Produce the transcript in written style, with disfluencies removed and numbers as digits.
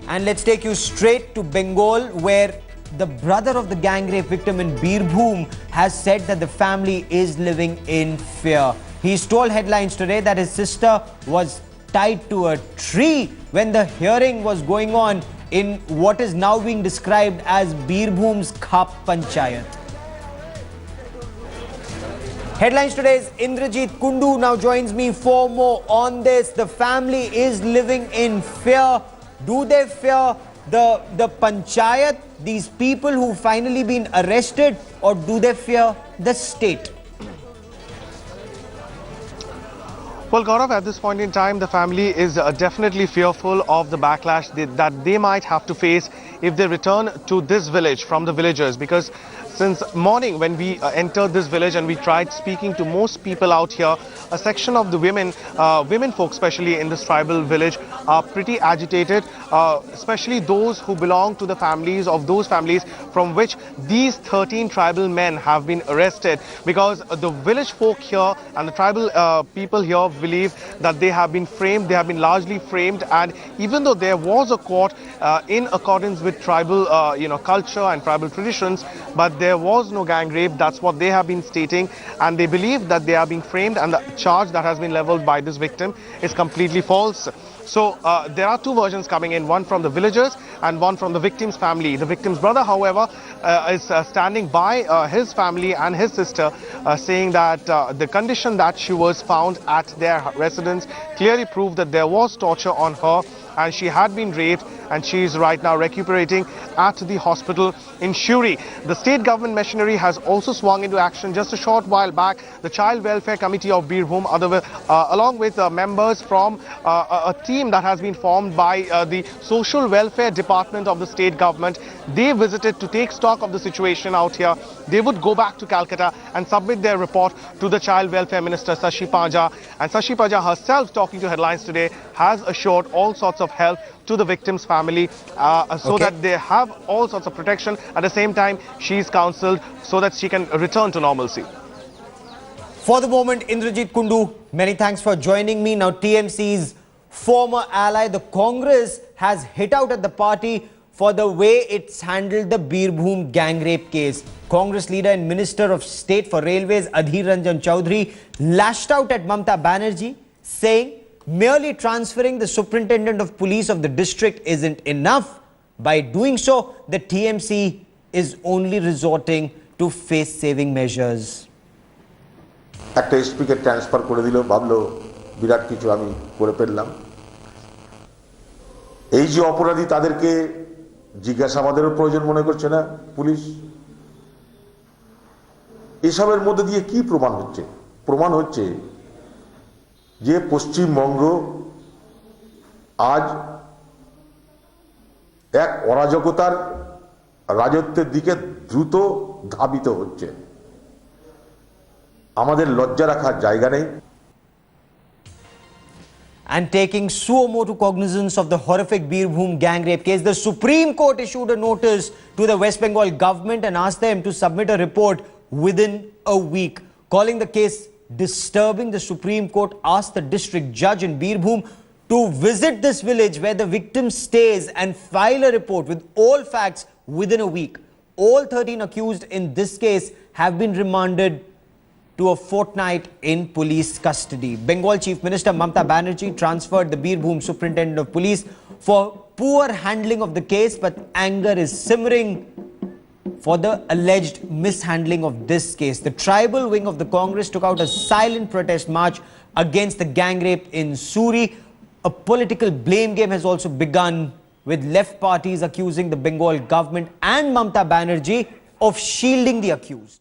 And let's take you straight to Bengal, where the brother of the gang rape victim in Birbhum has said that the family is living in fear. He's told headlines today that his sister was tied to a tree when the hearing was going on in what is now being described as Birbhum's Khap Panchayat. Headlines today's Indrajit Kundu now joins me for more on this. The family is living in fear. Do they fear the panchayat, these people who finally been arrested, or do they fear the state? Well, Gaurav, at this point in time, the family is definitely fearful of the backlash that they might have to face if they return to this village from the villagers, because since morning when we entered this village and we tried speaking to most people out here, a section of the women folk, especially in this tribal village, are pretty agitated, especially those who belong to the families of those families from which these 13 tribal men have been arrested, because the village folk here and the tribal people here believe that they have been framed, they have been largely framed, and even though there was a court in accordance with tribal culture and tribal traditions, but there was no gang rape. That's what they have been stating, and they believe that they are being framed, and the charge that has been leveled by this victim is completely false. So there are two versions coming in, one from the villagers and one from the victim's family. The victim's brother, however, is standing by his family and his sister, saying that the condition that she was found at their residence clearly proved that there was torture on her and she had been raped, and she is right now recuperating at the hospital in Shuri. The state government machinery has also swung into action. Just a short while back, the Child Welfare Committee of Birbhum, along with members from a team that has been formed by the Social Welfare Department of the state government, they visited to take stock of the situation out here. They would go back to Calcutta and submit their report to the Child Welfare Minister, Sashi Paja. And Sashi Paja herself, talking to Headlines today, has assured all sorts of help to the victim's family so that they have all sorts of protection. At the same time, she is counselled so that she can return to normalcy. For the moment, Indrajit Kundu, many thanks for joining me. Now, TMC's former ally, the Congress, has hit out at the party for the way it's handled the Birbhum gang rape case. Congress leader and Minister of State for Railways, Adhir Ranjan Chaudhary, lashed out at Mamta Banerjee, saying merely transferring the superintendent of police of the district isn't enough. By doing so, the TMC is only resorting to face-saving measures. একটা এসপিকে transfer করে দিল, ভাবলো বিরাট কিছু আমি করে ফেললাম। এই যে অপরাধী, তাদেরকে জিজ্ঞাসাবাদেরও প্রয়োজন মনে করছে না পুলিশ। এসবের মধ্যে দিয়ে কি প্রমাণ হচ্ছে? প্রমাণ হচ্ছে যে পশ্চিমবঙ্গ আজ এক অরাজকতার রাজত্বের দিকে দ্রুত ধাবিত হচ্ছে। আমাদের লজ্জা রাখার জায়গা নেই। And taking suo motu cognizance of the horrific Birbhum gang rape case, the Supreme Court issued a notice to the West Bengal government and asked them to submit a report within a week. Calling the case disturbing, the Supreme Court asked the district judge in Birbhum to visit this village where the victim stays and file a report with all facts within a week. All 13 accused in this case have been remanded to a fortnight in police custody. Bengal Chief Minister Mamta Banerjee transferred the Birbhum Superintendent of Police for poor handling of the case, but anger is simmering for the alleged mishandling of this case. The tribal wing of the Congress took out a silent protest march against the gang rape in Suri. A political blame game has also begun, with left parties accusing the Bengal government and Mamta Banerjee of shielding the accused.